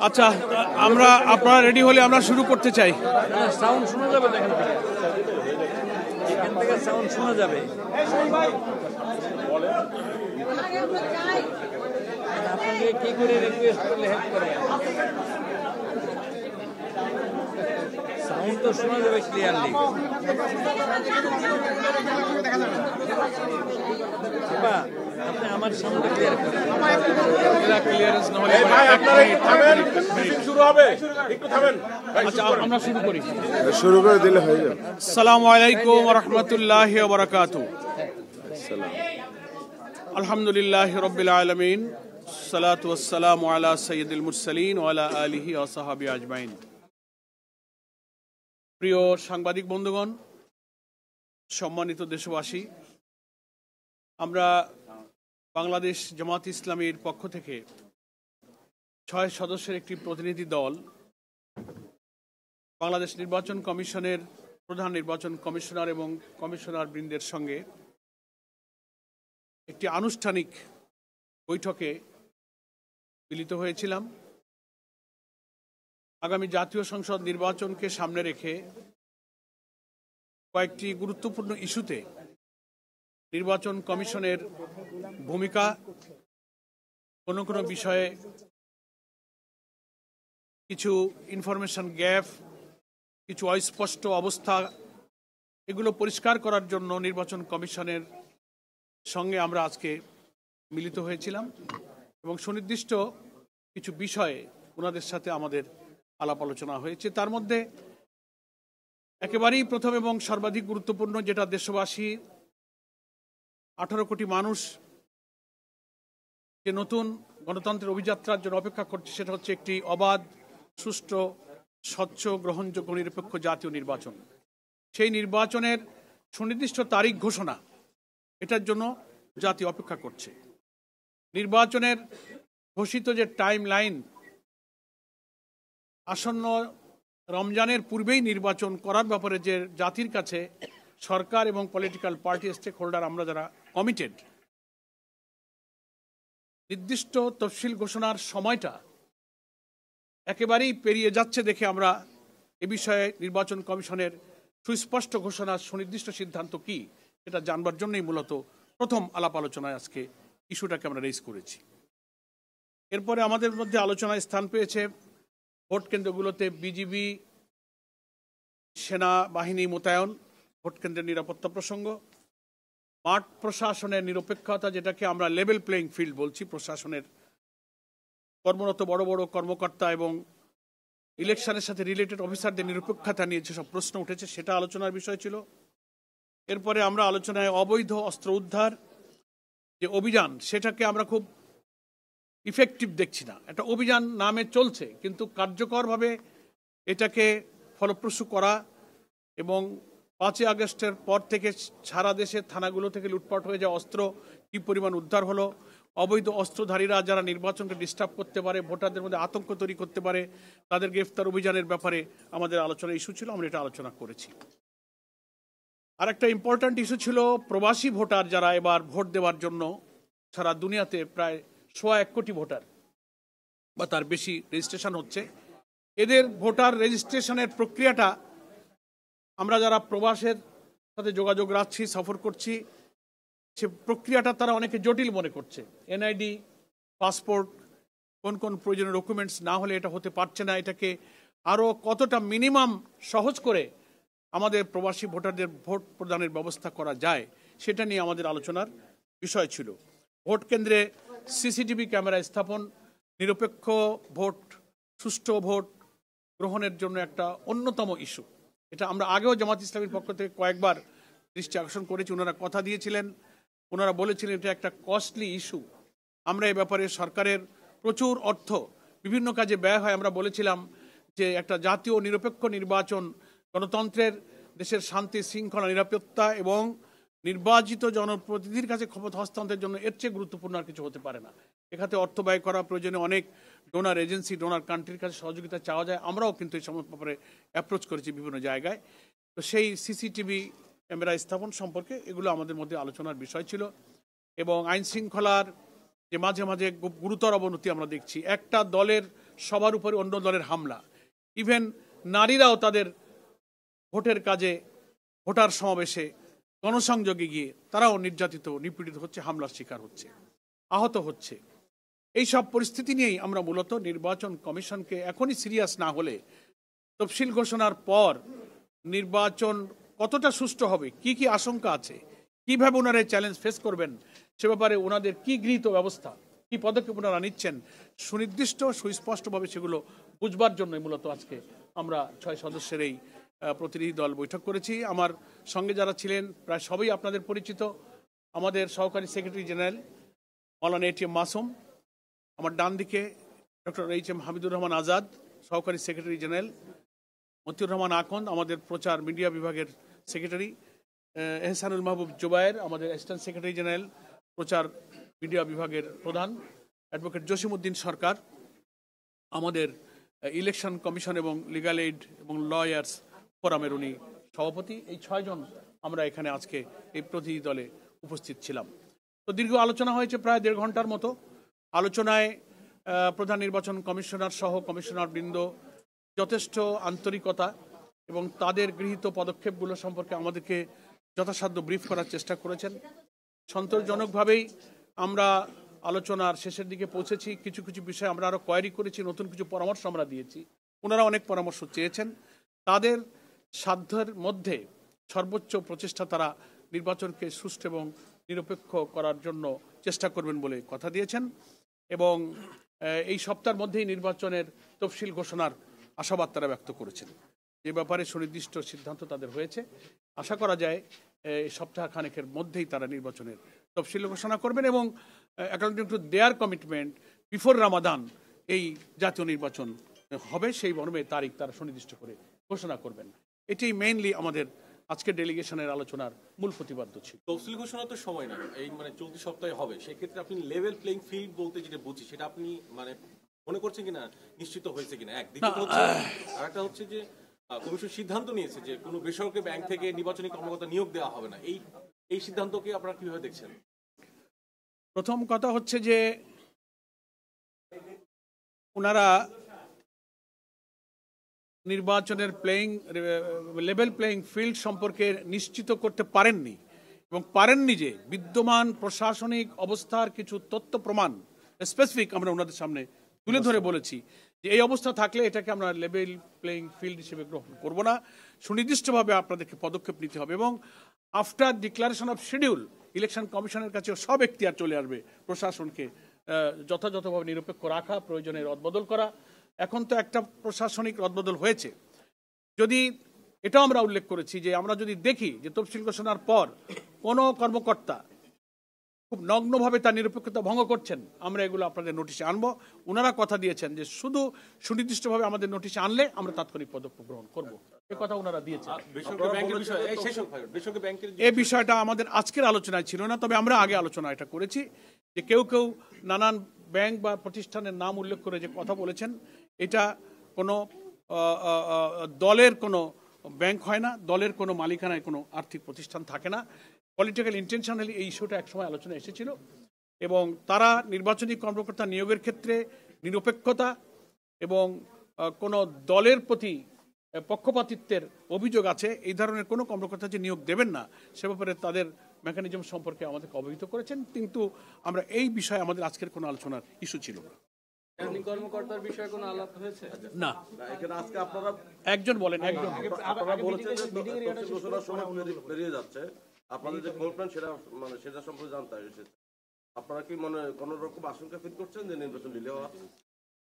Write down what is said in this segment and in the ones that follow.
আচ্ছা, আমরা আপনারা রেডি হলে আমরা শুরু করতে চাই। সাউন্ড শোনা যাবে, দেখেন এখান থেকে সাউন্ড শোনা যাবে। আপনাকে কি করে রিকোয়েস্ট করলে হেল্প করবেন? সাউন্ড তো শোনা যাবে ক্লিয়ারলি। আপনি আমার সামনে ক্লিয়ার করেন। ক্লিয়ারেন্স না হলে শুরু হবে, একটু থামেন। আচ্ছা, আমরা শুরু করি। শুরু করে দিলে হয়ে যাবে। আসসালামু আলাইকুম ওয়া রাহমাতুল্লাহি ওয়া বারাকাতুহু। আলহামদুলিল্লাহি রাব্বিল আলামিন, সালাতু ওয়াসসালামু আলা সাইয়্যিদিল মুরসালিন ওয়া আলা আলিহি ওয়া সাহবিহি আজমাইন। প্রিয় সাংবাদিক বন্ধুগণ, সম্মানিত দেশবাসী, আমরা বাংলাদেশ জামাত ইসলামীর পক্ষ থেকে 6 সদস্যের একটি প্রতিনিধি দল বাংলাদেশ নির্বাচন কমিশনের প্রধান নির্বাচন কমিশনার এবং কমিশনার বৃন্দের সঙ্গে একটি আনুষ্ঠানিক বৈঠকে মিলিত হয়েছিলাম। আগামী জাতীয় সংসদ নির্বাচনকে সামনে রেখে কয়েকটি গুরুত্বপূর্ণ ইস্যুতে নির্বাচন কমিশনের ভূমিকা, কোনো কোনো বিষয়ে কিছু ইনফরমেশন গ্যাপ, কিছু অস্পষ্ট অবস্থা, এগুলো পরিষ্কার করার জন্য নির্বাচন কমিশনের সঙ্গে আমরা আজকে মিলিত হয়েছিলাম এবং সুনির্দিষ্ট কিছু বিষয়ে ওনাদের সাথে আমাদের আলাপ আলোচনা হয়েছে। তার মধ্যে একেবারেই প্রথম এবং সর্বাধিক গুরুত্বপূর্ণ, যেটা দেশবাসী 18 কোটি মানুষ যে নতুন গণতন্ত্রের অভিযাত্রার জন্য অপেক্ষা করছে, সেটা হচ্ছে একটি অবাধ, সুষ্ঠু, স্বচ্ছ, গ্রহণযোগ্য, নিরপেক্ষ জাতীয় নির্বাচন। সেই নির্বাচনের সুনির্দিষ্ট তারিখ ঘোষণা, এটার জন্য জাতি অপেক্ষা করছে। নির্বাচনের ঘোষিত যে টাইম লাইন, আসন্ন রমজানের পূর্বেই নির্বাচন করার ব্যাপারে যে জাতির কাছে সরকার এবং পলিটিক্যাল পার্টি স্টেক হোল্ডার আমরা যারা কমিটেড, নির্দিষ্ট তফসিল ঘোষণার সময়টা একেবারেই পেরিয়ে যাচ্ছে দেখে আমরা এ বিষয়ে নির্বাচন কমিশনের সুস্পষ্ট ঘোষণা, সুনির্দিষ্ট সিদ্ধান্ত কি, এটা জানবার জন্যই মূলত প্রথম আলাপ আলোচনায় আজকে ইস্যুটাকে আমরা রেজ করেছি। এরপরে আমাদের মধ্যে আলোচনায় স্থান পেয়েছে ভোট কেন্দ্রগুলোতে বিজিবি সেনাবাহিনী মোতায়েন, ভোট কেন্দ্রের নিরাপত্তা প্রসঙ্গ, মাঠ প্রশাসনের নিরপেক্ষতা, যেটাকে আমরা লেভেল প্লেইং ফিল্ড বলছি, প্রশাসনের কর্মরত বড় বড় কর্মকর্তা এবং ইলেকশনের সাথে রিলেটেড অফিসারদের নিরপেক্ষতা নিয়ে যেসব প্রশ্ন উঠেছে সেটা আলোচনার বিষয় ছিল। এরপরে আমরা আলোচনায় অবৈধ অস্ত্র উদ্ধার যে অভিযান, সেটাকে আমরা খুব ইফেক্টিভ দেখছি না। একটা অভিযান নামে চলছে, কিন্তু কার্যকরভাবে এটাকে ফলপ্রসূ করা এবং 5ই আগস্টের পর থেকে সারা দেশের থানাগুলো থেকে লুটপাট হয়ে যাওয়া অস্ত্র কী পরিমাণ উদ্ধার হলো, অবৈধ অস্ত্রধারীরা যারা নির্বাচনকে ডিস্টার্ব করতে পারে, ভোটারদের মধ্যে আতঙ্ক তৈরি করতে পারে, তাদের গ্রেফতার অভিযানের ব্যাপারে আমাদের আলোচনা ইস্যু ছিল, আমরা এটা আলোচনা করেছি। আর একটা ইম্পর্ট্যান্ট ইস্যু ছিল প্রবাসী ভোটার যারা এবার ভোট দেওয়ার জন্য সারা দুনিয়াতে প্রায় 1.25 কোটি ভোটার বা তার বেশি রেজিস্ট্রেশন হচ্ছে। এদের ভোটার রেজিস্ট্রেশনের প্রক্রিয়াটা আমরা যারা প্রবাসের সাথে যোগাযোগ রাখছি, সফর করছি, সে প্রক্রিয়াটা তারা অনেকে জটিল মনে করছে। এনআইডি, পাসপোর্ট, কোন কোন প্রয়োজনীয় ডকুমেন্টস না হলে এটা হতে পারছে না। এটাকে আরও কতটা মিনিমাম সহজ করে আমাদের প্রবাসী ভোটারদের ভোট প্রদানের ব্যবস্থা করা যায়, সেটা নিয়ে আমাদের আলোচনার বিষয় ছিল। ভোট কেন্দ্রে সিসিটিভি ক্যামেরা স্থাপন, নিরপেক্ষ ভোট, সুষ্ঠু ভোট গ্রহণের জন্য একটা অন্যতম ইস্যু। এটা আমরা আগেও জামাত ইসলামীর পক্ষ থেকে কয়েকবার দৃষ্টি আকর্ষণ করেছি। ওনারা কথা দিয়েছিলেন, ওনারা বলেছিলেন এটা একটা কস্টলি ইস্যু। আমরা এই ব্যাপারে সরকারের প্রচুর অর্থ বিভিন্ন কাজে ব্যয় হয়। আমরা বলেছিলাম যে একটা জাতীয় নিরপেক্ষ নির্বাচন, গণতন্ত্রের, দেশের শান্তি শৃঙ্খলা, নিরাপত্তা এবং নির্বাচিত জনপ্রতিনিধির কাছে ক্ষমতা হস্তান্তরের জন্য এর চেয়ে গুরুত্বপূর্ণ আর কিছু হতে পারে না। এখানে অর্থ ব্যয় করা প্রয়োজনে অনেক ডোনার এজেন্সি, ডোনার কান্ট্রির কাছে সহযোগিতা চাওয়া যায়। আমরাও কিন্তু এই সমস্ত ব্যাপারে অ্যাপ্রোচ করেছি বিভিন্ন জায়গায়। তো সেই সিসিটিভি ক্যামেরা স্থাপন সম্পর্কে এগুলো আমাদের মধ্যে আলোচনার বিষয় ছিল। এবং আইন শৃঙ্খলার যে মাঝে মাঝে গুরুতর অবনতি আমরা দেখছি, একটা দলের সবার উপরে অন্য দলের হামলা, ইভেন নারীরাও তাদের ভোটের কাজে ভোটার সমাবেশে গণসংযোগে গিয়ে তারাও নির্যাতিত নিপীড়িত হচ্ছে, হামলার শিকার হচ্ছে, আহত হচ্ছে। এই সব পরিস্থিতি নিয়েই আমরা মূলত নির্বাচন কমিশনকে এখনই সিরিয়াস না হলে তফসিল ঘোষণার পর নির্বাচন কতটা সুষ্ঠু হবে, কি কি আশঙ্কা আছে, কিভাবে ওনারা চ্যালেঞ্জ ফেস করবেন, সে ব্যাপারে ওনাদের কি গৃহীত ব্যবস্থা, কি পদক্ষেপ ওনারা নিচ্ছেন, সুনির্দিষ্ট সুস্পষ্টভাবে সেগুলো বুঝবার জন্যই মূলত আজকে আমরা 6 সদস্যের এই প্রতিনিধি দল বৈঠক করেছি। আমার সঙ্গে যারা ছিলেন প্রায় সবাই আপনাদের পরিচিত। আমাদের সহকারী সেক্রেটারি জেনারেল মাওলানা এটিএম মাসুম, আমার ডান দিকে ডক্টর এইচ.এম. হামিদুর রহমান আজাদ, সহকারী সেক্রেটারি জেনারেল, মতিউর রহমান আকন্দ, আমাদের প্রচার মিডিয়া বিভাগের সেক্রেটারি, এহসানুল মাহবুব জুবায়ের, আমাদের অ্যাসিস্ট্যান্ট সেক্রেটারি জেনারেল প্রচার মিডিয়া বিভাগের প্রধান, অ্যাডভোকেট জসিমউদ্দিন সরকার, আমাদের ইলেকশন কমিশন এবং লিগ্যাল এইড এবং লয়ার্স ফোরামের উনি সভাপতি। এই 6 জন আমরা এখানে আজকে এই প্রতিনিধি দলে উপস্থিত ছিলাম। তো দীর্ঘ আলোচনা হয়েছে প্রায় 1.5 ঘন্টার মতো। আলোচনায় প্রধান নির্বাচন কমিশনার সহ কমিশনার বৃন্দ যথেষ্ট আন্তরিকতা এবং তাদের গৃহীত পদক্ষেপগুলো সম্পর্কে আমাদেরকে যথাসাধ্য ব্রিফ করার চেষ্টা করেছেন। সন্তোষজনকভাবেই আমরা আলোচনার শেষের দিকে পৌঁছেছি। কিছু কিছু বিষয়ে আমরা আরও কোয়ারি করেছি, নতুন কিছু পরামর্শ আমরা দিয়েছি, ওনারা অনেক পরামর্শ চেয়েছেন। তাদের সাধ্যের মধ্যে সর্বোচ্চ প্রচেষ্টা তারা নির্বাচনকে সুষ্ঠু এবং নিরপেক্ষ করার জন্য চেষ্টা করবেন বলে কথা দিয়েছেন এবং এই সপ্তাহের মধ্যেই নির্বাচনের তফসিল ঘোষণার আশাবাদ তারা ব্যক্ত করেছেন। এ ব্যাপারে সুনির্দিষ্ট সিদ্ধান্ত তাদের হয়েছে। আশা করা যায় এই সপ্তাহখানেকের মধ্যেই তারা নির্বাচনের তফসিল ঘোষণা করবেন এবং according to their commitment before Ramadan এই জাতীয় নির্বাচন হবে, সেই মর্মে তারিখ তারা সুনির্দিষ্ট করে ঘোষণা করবেন। এটি মেইনলি আমাদের আজকের ডেলিগেশনের আলোচনার মূল প্রতিপাদ্য ছিল। তফসিল ঘোষণা তো সময় না, এই মানে চলতি সপ্তাহে হবে, সেক্ষেত্রে আপনি লেভেল প্লেইং ফিল্ড বলতে যেটা বুঝি সেটা আপনি মানে মনে করছেন কিনা, নিশ্চিত হয়েছে কিনা? দ্বিতীয়ত হচ্ছে আরেকটা হচ্ছে যে কমিশন সিদ্ধান্ত নিয়েছে যে কোনো বেসরকারি ব্যাংক থেকে নির্বাচনী কর্মকর্তা নিয়োগ দেওয়া হবে না, এই সিদ্ধান্তকে আপনারা কিভাবে দেখছেন? প্রথম কথা হচ্ছে যে ওনারা নির্বাচনের লেভেল প্লেইং ফিল্ড সম্পর্কে নিশ্চিত করতে পারেননি এবং পারেননি যে বিদ্যমান প্রশাসনিক অবস্থার কিছু তথ্য প্রমাণ স্পেসিফিক আমরা ওনাদের সামনে তুলে ধরে বলেছি যে এই অবস্থা থাকলে এটাকে আমরা লেভেল প্লেইং ফিল্ড হিসেবে গ্রহণ করব না, সুনির্দিষ্টভাবে আপনাদেরকে পদক্ষেপ নিতে হবে এবং after declaration of schedule election কমিশনের কাছে সব এখতিয়ার চলে আসবে প্রশাসনকে যথাযথভাবে নিরপেক্ষ রাখা, প্রয়োজনে রদবদল করা। এখন তো একটা প্রশাসনিক রদবদল হয়েছে, যদি এটাও আমরা উল্লেখ করেছি যে আমরা যদি দেখি যে তফসিল ঘোষণার পর কোনো কর্মকর্তা খুব নগ্নভাবে তার নিরপেক্ষতা ভঙ্গ করছেন, আমরা এগুলো আপনাদের নোটিশে আনবো। ওনারা কথা দিয়েছেন যে শুধু সুনির্দিষ্টভাবে আমাদের নোটিশে আনলে আমরা তাৎক্ষণিক পদক্ষেপ গ্রহণ করব, এ কথা ওনারা দিয়েছেন। এই বিষয়টা আমাদের আজকের আলোচনায় ছিল না, তবে আমরা আগে আলোচনা এটা করেছি যে কেউ কেউ নানান ব্যাংক বা প্রতিষ্ঠানের নাম উল্লেখ করে যে কথা বলেছেন, এটা কোনো দলের কোনো ব্যাংক হয় না, দলের কোনো মালিকানায় কোনো আর্থিক প্রতিষ্ঠান থাকে না। পলিটিক্যাল ইন্টেনশনালি এই ইস্যুটা একসময় আলোচনা এসেছিল এবং তারা নির্বাচনী কর্মকর্তা নিয়োগের ক্ষেত্রে নিরপেক্ষতা এবং কোনো দলের প্রতি পক্ষপাতিত্বের অভিযোগ আছে এই ধরনের কোনো কর্মকর্তা যে নিয়োগ দেবেন না, সে ব্যাপারে তাদের মেকানিজম সম্পর্কে আমাদেরকে অবহিত করেছেন, কিন্তু আমরা এই বিষয়ে আমাদের আজকের কোনো আলোচনার ইস্যু ছিল না। কর্মকর্তার বিষয়ে কোনো আলাপ হয়েছে না, এখানে আজকে আপনারা একজন বলেন, একজন আপনারা বলেছেন যে ঘোষণার সময় পেরিয়ে যাচ্ছে, আপনাদের যে কমিটমেন্ট সেটা মানে সেটা সম্পর্কে জানতে এসেছে, আপনারা কি মনে কোনো রকম আশঙ্কা ফিল করছেন যে নির্বাচন ডিলে হওয়া?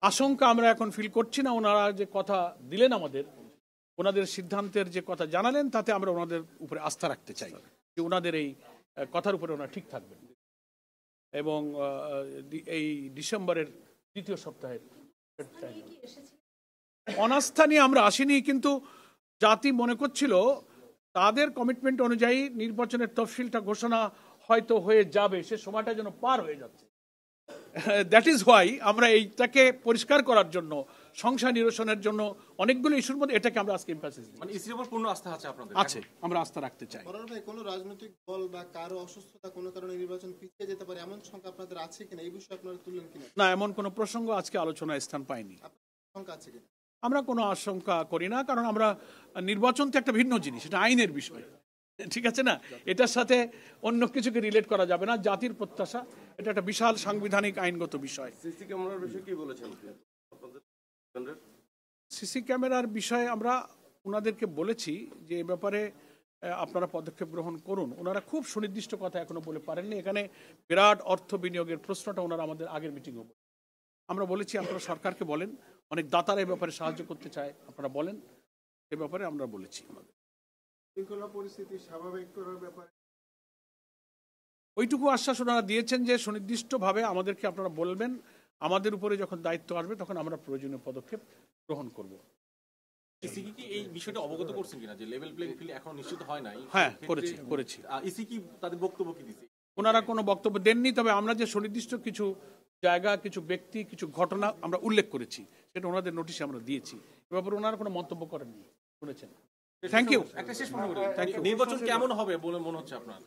আশঙ্কা আমরা এখন ফিল করছি না। ওনারা যে কথা দিলেন আমাদের, ওনাদের সিদ্ধান্তের যে কথা জানালেন, তাতে আমরা ওনাদের উপরে আস্থা রাখতে চাই যে ওনাদের এই কথার উপরে ওনারা ঠিক থাকবেন এবং এই ডিসেম্বরের দ্বিতীয় সপ্তাহের অনাস্থা নিয়ে আমরা আসিনি, কিন্তু জাতি মনে করছিল তাদের কমিটমেন্ট অনুযায়ী নির্বাচনের তফসিলটা ঘোষণা হয়তো হয়ে যাবে, সে সময়টা যেন পার হয়ে যাচ্ছে। দ্যাট ইজ হোয়াই আমরা এইটাকে পরিষ্কার করার জন্য সংশয় নিরসনের জন্য অনেকগুলো ইস্যুর মধ্যে এটাকে আমরা আজকে এমফাসিস দিই। মানে ইসির উপর পূর্ণ আস্থা আছে আপনাদের? আছে, আমরা আস্থা রাখতে চাই। পরার ভাই, কোনো রাজনৈতিক দল বা কারো অসুস্থতা কোনো কারণে নির্বাচন পিছিয়ে যেতে পারে এমন শঙ্কা আপনাদের আছে কিনা, এই বিষয়ে আপনারা তুললেন কিনা? না, এমন কোনো প্রসঙ্গ আজকে আলোচনায় স্থান পায়নি। শঙ্কা আছে কিনা? আমরা কোনো আশঙ্কা করি না, কারণ আমরা নির্বাচন তো একটা ভিন্ন জিনিস, এটা আইনের বিষয়, ঠিক আছে না? এটার সাথে অন্য কিছুকে রিলেট করা যাবে না। জাতির প্রত্যাশা এটা একটা বিশাল সাংবিধানিক আইনগত বিষয়। সিসি ক্যামেরার বিষয়ে কি বলেছেন আপনাদের? সিসি ক্যামেরার বিষয়ে আমরা ওনাদেরকে বলেছি যে এ ব্যাপারে আপনারা পদক্ষেপ গ্রহণ করুন। ওনারা খুব সুনির্দিষ্ট কথা এখনো বলে পারেননি। এখানে বিরাট অর্থ বিনিয়োগের প্রশ্নটা ওনারা আমাদের আগের মিটিংয়ে বলেন। আমরা বলেছি আপনারা সরকারকে বলেন, অনেক দাতারা এ ব্যাপারে সাহায্য করতে চায়, আপনারা বলেন। এ ব্যাপারে আমরা বলেছি আমাদের শৃঙ্খলা পরিস্থিতি স্বাভাবিক করার ব্যাপারে ওইটুকু আশ্বাস ওনারা দিয়েছেন যে সুনির্দিষ্টভাবে আমাদেরকে আপনারা বলবেন, আমাদের উপরে যখন দায়িত্ব আসবে তখন আমরা প্রয়োজনীয় পদক্ষেপ গ্রহণ করব। ইসি কি এই বিষয়টা অবগত করছেন কিনা যে লেভেল প্লেইং ফিল্ড এখনো নিশ্চিত হয় নাই? হ্যাঁ, করেছি। ইসি কি তাদের বক্তব্য কি দিছে? ওনারা কোনো বক্তব্য দেননি, তবে আমরা যে সুনির্দিষ্ট কিছু জায়গা, কিছু ব্যক্তি, কিছু ঘটনা আমরা উল্লেখ করেছি, সেটা ওনাদের নোটিশে আমরা দিয়েছি। এ ব্যাপারে ওনারা কোনো মন্তব্য করেননি, শুনেছেন। Thank you. একটা শেষ প্রশ্ন করি, নির্বাচন কেমন হবে বলে মনে হচ্ছে আপনার?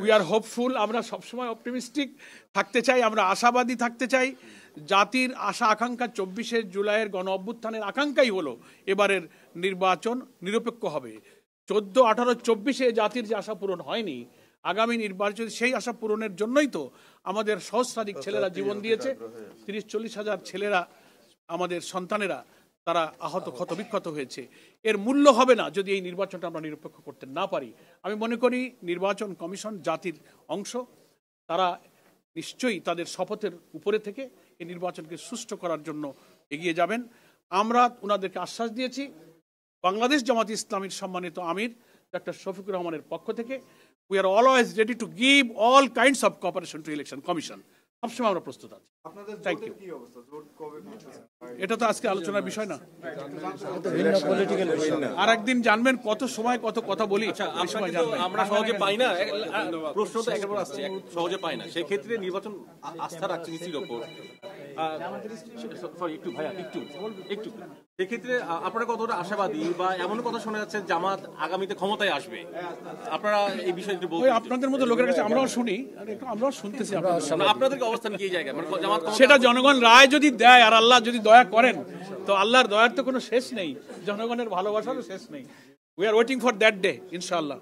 We are hopeful. আমরা সবসময় অপটিমিস্টিক থাকতে চাই, আমরা আশাবাদী থাকতে চাই। জাতির আশা আকাঙ্ক্ষা 24শে জুলাইয়ের গণ অভ্যুত্থানের আকাঙ্ক্ষাই হলো এবারের নির্বাচন নিরপেক্ষ হবে। 14, 18, 24-এ জাতির যে আশা পূরণ হয়নি, আগামী নির্বাচন সেই আশা পূরণের জন্যই তো আমাদের সহস্রাধিক ছেলেরা জীবন দিয়েছে। 30-40 হাজার ছেলেরা, আমাদের সন্তানেরা, তারা আহত ক্ষতবিক্ষত হয়েছে। এর মূল্য হবে না যদি এই নির্বাচনটা আমরা নিরপেক্ষ করতে না পারি। আমি মনে করি নির্বাচন কমিশন জাতির অংশ, তারা নিশ্চয়ই তাদের শপথের উপরে থেকে এই নির্বাচনকে সুষ্ঠু করার জন্য এগিয়ে যাবেন। আমরা ওনাদেরকে আশ্বাস দিয়েছি। বাংলাদেশ জামাত ইসলামীর সম্মানিত আমির ডক্টর শফিকুর রহমানের পক্ষ থেকে we are always ready to give all kinds of cooperation to election commission. সবসময় আমরা প্রস্তুত আছি। Thank you. এটা তো আজকে আলোচনার বিষয় না, আর একদিন জানবেন কত সময় কত কথা বলি। আমরা সহজে পাই না, প্রশ্ন তো একেবারে আসছে, সহজে পাই না। সেক্ষেত্রে নির্বাচন আস্থা রাখছে ইসির ওপর। একটু ভাইয়া একটু সেক্ষেত্রে আপনারা কতটা আশাবাদী, বা এমন কথা শোনা যাচ্ছে জামাত আগামীতে ক্ষমতায় আসবে, আপনারা এই বিষয়ে একটু বলুন। আপনাদের মতো লোকের কাছে আমরাও শুনি, আর একটু আমরাও শুনতেছি। আপনাদের অবস্থান কি এই জায়গায়, মানে জামাত সেটা জনগণ রায় যদি দেয় আর আল্লাহ যদি দয়া করেন, তো আল্লাহর দয়ার তো কোনো শেষ নেই, জনগণের ভালোবাসারও শেষ নেই। We are waiting for that day, ইনশাআল্লাহ।